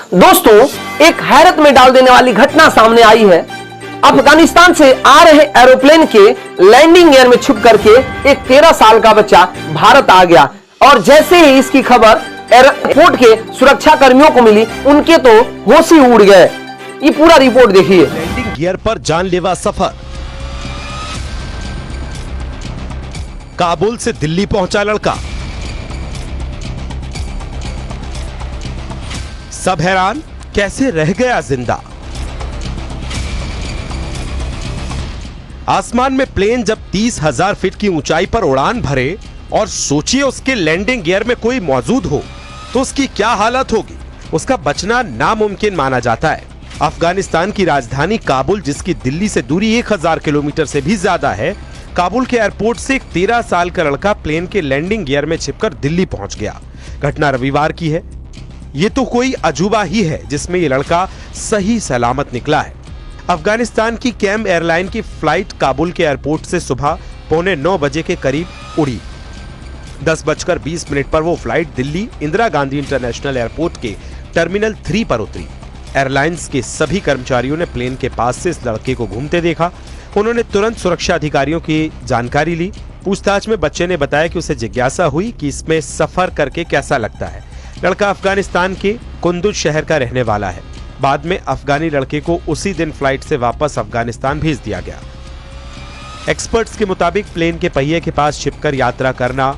दोस्तों, एक हैरत में डाल देने वाली घटना सामने आई है। अफगानिस्तान से आ रहे एरोप्लेन के लैंडिंग गियर में छुप करके एक 13 साल का बच्चा भारत आ गया और जैसे ही इसकी खबर एयरपोर्ट के सुरक्षा कर्मियों को मिली, उनके तो होश ही उड़ गए। ये पूरा रिपोर्ट देखिए। लैंडिंग गियर पर जानलेवा सफर, काबुल से दिल्ली पहुंचा लड़का, सब हैरान कैसे रह गया जिंदा। आसमान में प्लेन जब 30,000 फीट की ऊंचाई पर उड़ान भरे और सोचिए उसके लैंडिंग गियर में कोई मौजूद हो तो उसकी क्या हालत होगी। उसका बचना नामुमकिन माना जाता है। अफगानिस्तान की राजधानी काबुल, जिसकी दिल्ली से दूरी 1000 किलोमीटर से भी ज्यादा है, काबुल के एयरपोर्ट से एक 13 साल का लड़का प्लेन के लैंडिंग गियर में छिपकर दिल्ली पहुंच गया। घटना रविवार की है। ये तो कोई अजूबा ही है जिसमें ये लड़का सही सलामत निकला है। अफगानिस्तान की कैम एयरलाइन की फ्लाइट काबुल के एयरपोर्ट से सुबह 8:45 बजे के करीब उड़ी। 10:20 पर वो flight Delhi Indira Gandhi international airport के टर्मिनल 3 पर उतरी। एयरलाइंस के सभी कर्मचारियों ने प्लेन के पास से इस लड़के को घूमते देखा। उन्होंने तुरंत सुरक्षा अधिकारियों की जानकारी ली। पूछताछ में बच्चे ने बताया कि उसे जिज्ञासा हुई कि इसमें सफर करके कैसा लगता है। लड़का अफगानिस्तान के कुंदुज शहर का रहने वाला है। बाद में अफगानी लड़के को उसी दिन फ्लाइट से वापस अफगानिस्तान भेज दिया गया। एक्सपर्ट्स के मुताबिक प्लेन के पहिए के पास छिपकर यात्रा करना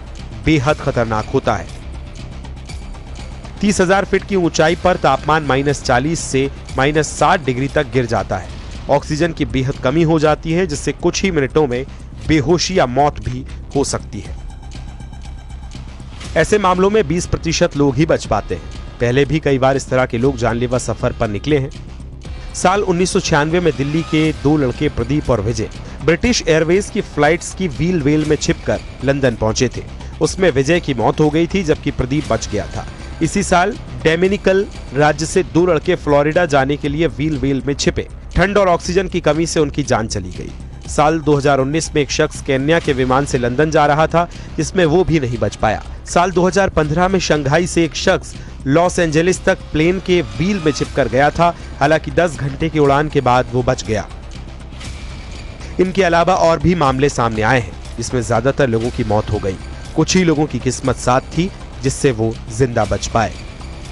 बेहद खतरनाक होता है। 30,000 फीट की ऊंचाई पर तापमान -40 से -60 डिग्री तक गिर जाता है। ऑक्सीजन की बेहद कमी हो जाती है, जिससे कुछ ही मिनटों में बेहोशी या मौत भी हो सकती है। ऐसे मामलों में 20% लोग ही बच पाते हैं। पहले भी कई बार इस तरह के लोग जानलेवा सफर पर निकले हैं। साल 1996 में दिल्ली के 2 लड़के प्रदीप और विजय ब्रिटिश एयरवेज की फ्लाइट्स की व्हील वेल में छिपकर लंदन पहुंचे थे। उसमें विजय की मौत हो गई थी, जबकि प्रदीप बच गया था। इसी साल डोमिनिकन राज्य से 2 लड़के फ्लोरिडा जाने के लिए व्हील वेल में छिपे। ठंड और ऑक्सीजन की कमी से उनकी जान चली गई। साल 2019 में एक शख्स केन्या के विमान से लंदन जा रहा था, जिसमें वो भी नहीं बच पाया। साल 2015 में शंघाई से एक शख्स लॉस एंजेलिस तक प्लेन के व्हील में छिपकर गया था। हालांकि 10 घंटे की उड़ान के बाद वो बच गया। इनके अलावा और भी मामले सामने आए हैं, जिसमें ज्यादातर लोगों की मौत हो गई। कुछ ही लोगों की किस्मत साथ थी जिससे वो जिंदा बच पाए।